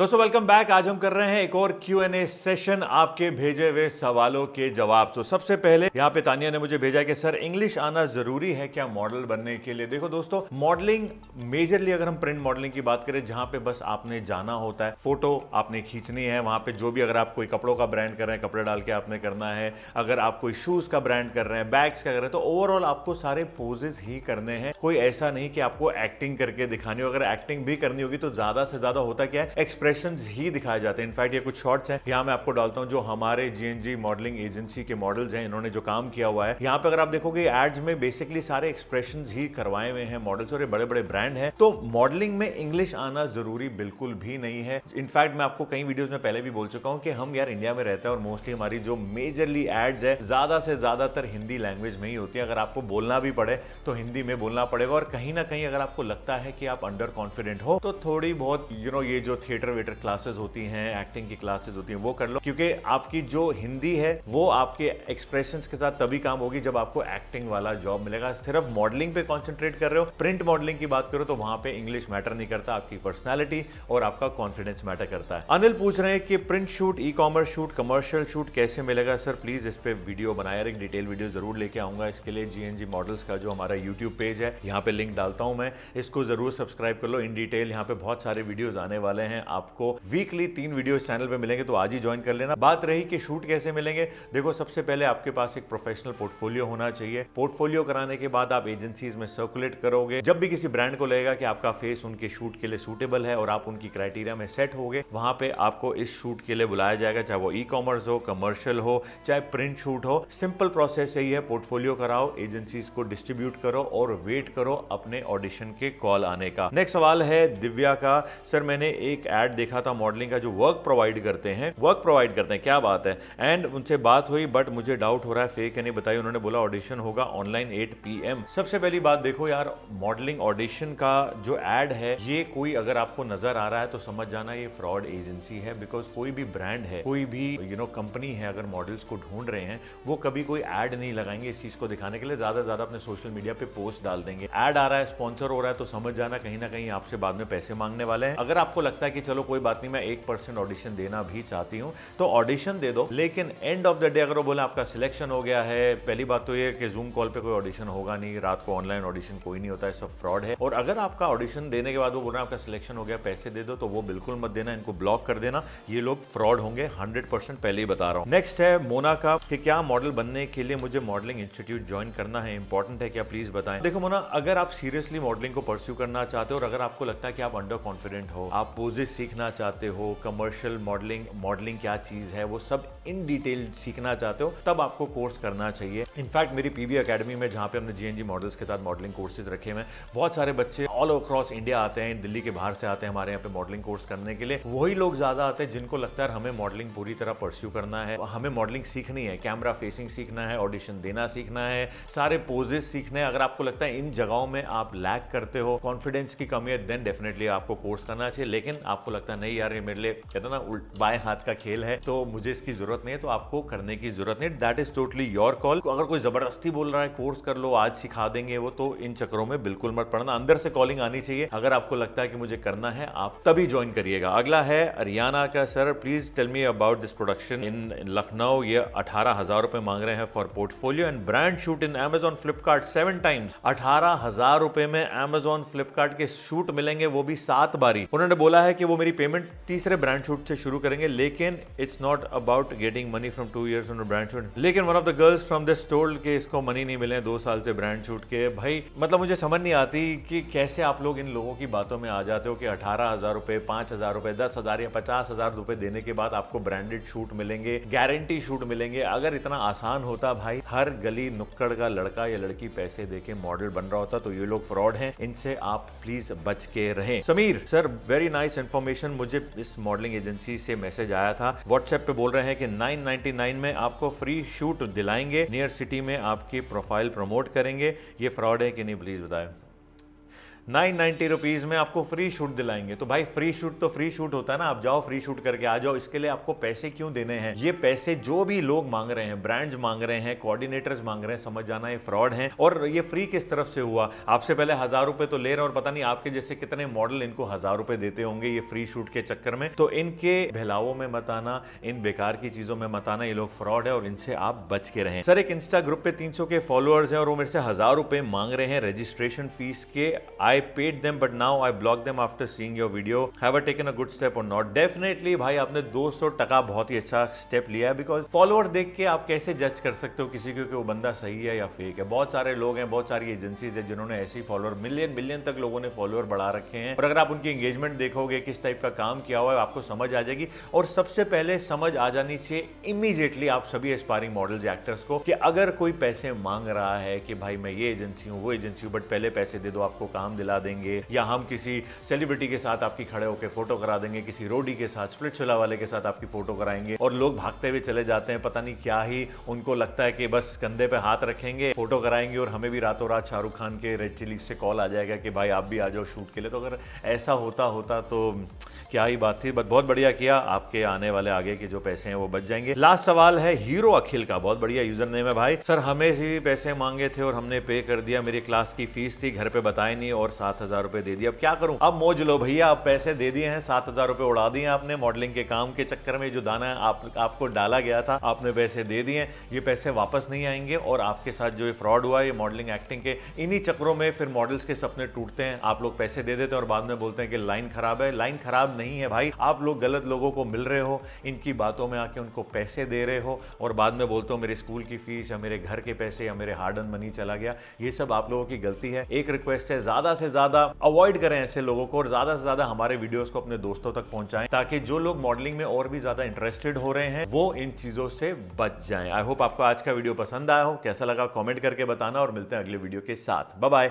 दोस्तों welcome back. आज हम कर रहे हैं एक और Q&A सेशन, आपके भेजे हुए सवालों के जवाब। तो सबसे पहले यहाँ पे तानिया ने मुझे भेजा कि सर इंग्लिश आना जरूरी है क्या मॉडल बनने के लिए। देखो दोस्तों, मॉडलिंग मेजरली अगर हम प्रिंट मॉडलिंग की बात करें, जहां पे बस आपने जाना होता है, फोटो आपने खींचनी है, वहां पे जो भी अगर आप कोई कपड़ों का ब्रांड कर रहे हैं, कपड़े डाल के आपने करना है, अगर आप कोई शूज का ब्रांड कर रहे हैं, बैग्स का कर रहे हैं, तो ओवरऑल आपको सारे पोजेस ही करने हैं। कोई ऐसा नहीं कि आपको एक्टिंग करके दिखानी हो। अगर एक्टिंग भी करनी होगी तो ज्यादा से ज्यादा होता क्या है, एक्सप्रेशंस ही दिखाए जाते हैं। इनफैक्ट ये कुछ शॉट्स हैं, यहाँ मैं आपको डालता हूं जो हमारे GNG मॉडलिंग एजेंसी के मॉडल्स हैं, इन्होंने जो काम किया हुआ है। यहाँ पे अगर आप देखोगे एड्स में बेसिकली सारे एक्सप्रेशंस ही करवाए हुए हैं मॉडल्स, और ये बड़े बड़े ब्रांड हैं। तो मॉडलिंग में इंग्लिश आना जरूरी बिल्कुल भी नहीं है। इनफैक्ट मैं आपको कई वीडियोस में पहले भी बोल चुका हूं कि हम यार इंडिया में रहते हैं और मोस्टली हमारी जो मेजरली एड्स है ज्यादा से ज्यादातर हिंदी लैंग्वेज में ही होती है। अगर आपको बोलना भी पड़े तो हिंदी में बोलना पड़ेगा, और कहीं ना कहीं अगर आपको लगता है कि आप अंडर कॉन्फिडेंट हो तो थोड़ी बहुत ये जो थिएटर वेटर क्लासेस होती हैं, एक्टिंग की क्लासेस होती हैं, वो कर लो, क्योंकि आपकी जो हिंदी है वो आपके एक्सप्रेशंस के साथ तभी काम होगी जब आपको एक्टिंग वाला जॉब मिलेगा। सिर्फ मॉडलिंग पे कंसंट्रेट कर रहे हो, प्रिंट मॉडलिंग की बात करो तो वहां पे इंग्लिश मैटर नहीं करता, आपकी पर्सनैलिटी और आपका कॉन्फिडेंस मैटर करता है। अनिल पूछ रहे हैं कि print shoot, e commerce shoot, commercial shoot कैसे मिलेगा। सर प्लीज इस पे वीडियो बनाया, एक डिटेल वीडियो जरूर लेके आऊंगा। इसके लिए GNG मॉडल्स का जो हमारा यूट्यूब पेज है, यहाँ पे लिंक डालता हूं मैं, इसको जरूर सब्सक्राइब कर लो। इन डिटेल यहाँ पे बहुत सारे वीडियोस आने वाले हैं, आपको वीकली 3 वीडियो चैनल पे मिलेंगे, तो आज ही ज्वाइन कर लेना। बात रही कि शूट कैसे मिलेंगे, देखो सबसे पहले आपके पास एक प्रोफेशनल पोर्टफोलियो होना चाहिए। पोर्टफोलियो कराने के बाद आप एजेंसीज में सर्कुलेट करोगे। जब भी किसी ब्रांड को लगेगा कि आपका फेस उनके शूट के लिए सूटेबल है और आप उनकी क्राइटेरिया में सेट होगे, वहां पे आपको इस शूट के लिए बुलाया जाएगा, चाहे वो ई कॉमर्स हो, कमर्शियल हो, चाहे प्रिंट शूट हो। सिंपल प्रोसेस यही है, पोर्टफोलियो कराओ, एजेंसीज को डिस्ट्रीब्यूट करो और वेट करो अपने ऑडिशन के कॉल आने का। नेक्स्ट सवाल है दिव्या का, सर मैंने एक एड देखा था मॉडलिंग का जो वर्क प्रोवाइड करते हैं, क्या बात है, एंड उनसे बात हुई बट मुझे डाउट हो रहा है फेक है, नहीं बताइए। उन्होंने बोला ऑडिशन होगा ऑनलाइन 8 PM। सबसे पहली बात देखो यार, मॉडलिंग ऑडिशन का जो एड है, ये कोई अगर आपको नजर आ रहा है तो समझ जाना ये फ्रॉड एजेंसी है। बिकॉज कोई भी ब्रांड है, कोई भी कंपनी है, अगर मॉडल्स को ढूंढ रहे हैं, वो कभी कोई एड नहीं लगाएंगे इस चीज को दिखाने के लिए। ज्यादा से ज्यादा अपने सोशल मीडिया पे पोस्ट डाल देंगे। एड आ रहा है, स्पॉन्सर हो रहा है, तो समझ जाना कहीं ना कहीं आपसे बाद में पैसे मांगने वाले हैं। अगर आपको लगता है कि चलो कोई बात नहीं, मैं 1% ऑडिशन देना भी चाहती हूँ, तो ऑडिशन दे दो, लेकिन एंड ऑफ द डे अगर वो बोले आपका सिलेक्शन हो गया है, पहली बात तो ये कि जूम कॉल पे कोई ऑडिशन होगा नहीं, रात को ऑनलाइन ऑडिशन कोई नहीं होता है, सब फ्रॉड है। और अगर आपका ऑडिशन देने के बाद वो बोल रहे हैं आपका सिलेक्शन हो गया, पैसे दे दो, तो वो बिल्कुल मत देना, इनको ब्लॉक कर देना। ये लोग फ्रॉड होंगे 100%, पहले ही बता रहा हूँ। नेक्स्ट है मोना का कि क्या मॉडल बनने के लिए मुझे मॉडलिंग इंस्टीट्यूट ज्वाइन करना है, इंपॉर्टेंट है क्या, प्लीज बताएं। देखो मोना, अगर आप सीरियसली मॉडलिंग को परस्यू करना चाहते हो और अगर आपको लगता है कि आप अंडर कॉन्फिडेंट हो, आप पोजेस सीखना चाहते हो, कमर्शियल मॉडलिंग क्या चीज है वो सब इन डिटेल सीखना चाहते हो, तब आपको कोर्स करना चाहिए। इनफैक्ट मेरी PB अकेडमी में, जहां पे हमने GNG मॉडल्स के साथ मॉडलिंग कोर्सेज रखे हुए हैं, बहुत सारे बच्चे ऑल अक्रॉस इंडिया आते हैं, दिल्ली के बाहर से आते हैं हमारे यहाँ पे मॉडलिंग कोर्स करने के लिए। वही लोग ज्यादा आते हैं जिनको लगता है हमें मॉडलिंग पूरी तरह परस्यू करना है, हमें मॉडलिंग सीखनी है, कैमरा फेसिंग सीखना है, ऑडिशन देना सीखना है, सारे पोजेस सीखने हैं। अगर आपको लगता है इन जगहों में आप लैक करते हो, कॉन्फिडेंस की कमी है, देन डेफिनेटली आपको कोर्स करना चाहिए। लेकिन आपको लगता है नहीं यार ये मेरे लिए कहते ना बाएं हाथ का खेल है, तो मुझे इसकी जरूरत नहीं है, तो आपको करने की जरूरत नहीं। That is totally your call. अगर कोई जबरदस्ती बोल रहा है कोर्स कर लो, आज सिखा देंगे, वो तो इन चक्करों में बिल्कुल मत पड़ना। अंदर से कॉलिंग आनी चाहिए। अगर आपको लगता है कि मुझे करना है, आप तभी ज्वाइन करिएगा। अगला है अरियाना का, sir please tell me about this production in Lucknow. ये 18,000 रुपए मांग रहे हैं for portfolio and brand shoot in Amazon Flipkart 7 times। 18,000 रुपए में Amazon Flipkart के शूट मिलेंगे, वो भी 7 बारी। उन्होंने बोला है कि वो मेरी पेमेंट तीसरे ब्रांड शूट से शुरू करेंगे, लेकिन it's not about getting money from 2 years on brand shoot. लेकिन one of the girls from this told के इसको मनी नहीं मिले 2 साल से ब्रांड शूट के। भाई मतलब मुझे समझ नहीं आती कि कैसे आप लोग इन लोगों की बातों में आ जाते हो कि 18,000 रुपए, 5,000 रुपए, 10,000 या 50,000 रुपए देने के बाद आपको ब्रांडेड शूट मिलेंगे, गारंटी शूट मिलेंगे। अगर इतना आसान होता भाई, हर गली नुक्कड़ का लड़का या लड़की पैसे देके मॉडल बन रहा होता। तो ये लोग फ्रॉड हैं, इनसे आप प्लीज बच के रहें। Sameer, sir very nice information, मुझे इस मॉडलिंग एजेंसी से मैसेज आया था, व्हाट्सएप पे बोल रहे हैं कि 999 में आपको फ्री शूट दिलाएंगे, नियर सिटी में आपकी प्रोफाइल प्रमोट करेंगे। ये फ्रॉड है कि नहीं, प्लीज बताएं। 990 रुपीज में आपको फ्री शूट दिलाएंगे। तो भाई फ्री शूट तो फ्री शूट होता है ना, आप जाओ फ्री शूट करके आ जाओ। इसके लिए आपको पैसे क्यों देने हैं? ये पैसे जो भी लोग मांग रहे हैं, ब्रांड्स मांग रहे हैं, कोऑर्डिनेटर्स मांग रहे हैं, समझ जाना ये फ्रॉड है। और ये फ्री किस तरफ से हुआ? आपसे पहले 1000 रुपए तो ले रहे हैं और पता नहीं आपके जैसे कितने मॉडल इनको 1000 रुपए देते होंगे ये फ्री शूट के चक्कर में। तो इनके बहलावों में मत आना, इन बेकार की चीजों में मत आना, ये लोग फ्रॉड है और इनसे आप बच के रहें। सर एक इंस्टा ग्रुप पे 300 के फॉलोअर्स हैं और वो मेरे से 1000 रुपए मांग रहे हैं रजिस्ट्रेशन फीस के। I paid them but now I block them after seeing your video, have I taken a good step और नॉट? डेफिनेटली भाई आपने 200% बहुत ही अच्छा स्टेप लिया है, बिकॉज फॉलोअर देख के आप कैसे जज कर सकते हो किसी को कि वो बंदा सही है या फेक है? बहुत सारे लोग हैं, बहुत सारी एजेंसीज है जिन्होंने ऐसी फॉलोअर मिलियन तक लोगों ने फॉलोअर बढ़ा रखे हैं। और अगर आप उनकी एंगेजमेंट देखोगे, किस टाइप का काम किया हुआ है, आपको समझ आ जाएगी। और सबसे पहले समझ आ जानी चाहिए इमीडिएटली आप सभी एस्पायरिंग मॉडल्स एक्टर्स को कि अगर कोई पैसे मांग रहा है कि भाई मैं ये एजेंसी हूँ वो एजेंसी हूँ, बट पहले पैसे दे दो आपको काम दिला देंगे, या हम किसी सेलिब्रिटी के साथ आपकी खड़े होकर फोटो करा देंगे, किसी रोडी के साथ, स्प्लिट छोला वाले के साथ आपकी फोटो कराएंगे, और लोग भागते हुए चले जाते हैं। पता नहीं क्या ही उनको लगता है कि बस कंधे पे हाथ रखेंगे, फोटो कराएंगे और हमें भी रातों रात शाहरुख खान के रेड चिली से कॉल आ जाएगा कि भाई आप भी आ जाओ शूट के लिए। तो अगर ऐसा होता तो क्या ही बात थी। बट बहुत बढ़िया किया, आपके आने वाले आगे के जो पैसे हैं वो बच जाएंगे। लास्ट सवाल है हीरो अखिल का, बहुत बढ़िया यूजर नेम है भाई। सर हमें ही पैसे मांगे थे और हमने पे कर दिया, मेरी क्लास की फीस थी, घर पे बताए नहीं और 7000 रुपए दे दिए, अब क्या करूं? अब मौज लो भैया, आप पैसे दे दिए हैं, 7000 रुपए उड़ा दिए आपने मॉडलिंग के काम के चक्कर में। जो दाना आपको डाला गया था आपने पैसे दे दिए, ये पैसे वापस नहीं आएंगे। और आपके साथ जो फ्रॉड हुआ ये मॉडलिंग एक्टिंग के, इन्हीं चक्करों में फिर मॉडल्स के सपने टूटते हैं। आप लोग पैसे दे देते हैं और बाद में बोलते हैं कि लाइन खराब है। लाइन खराब नहीं है भाई, आप लोग गलत लोगों को मिल रहे हो, इनकी बातों में आके उनको पैसे दे रहे हो और बाद में बोलते हो मेरे स्कूल की फीस या मेरे घर के पैसे या मेरे हार्ड अर्न मनी चला गया। ये सब आप लोगों की गलती है। एक रिक्वेस्ट है, ज्यादा से ज्यादा अवॉइड करें ऐसे लोगों को और ज्यादा से ज्यादा हमारे वीडियोस को अपने दोस्तों तक पहुंचाएं, ताकि जो लोग मॉडलिंग में और भी ज्यादा इंटरेस्टेड हो रहे हैं वो इन चीजों से बच जाएं। आई होप आपको आज का वीडियो पसंद आया हो। कैसा लगा कमेंट करके बताना और मिलते हैं अगले वीडियो के साथ। Bye bye.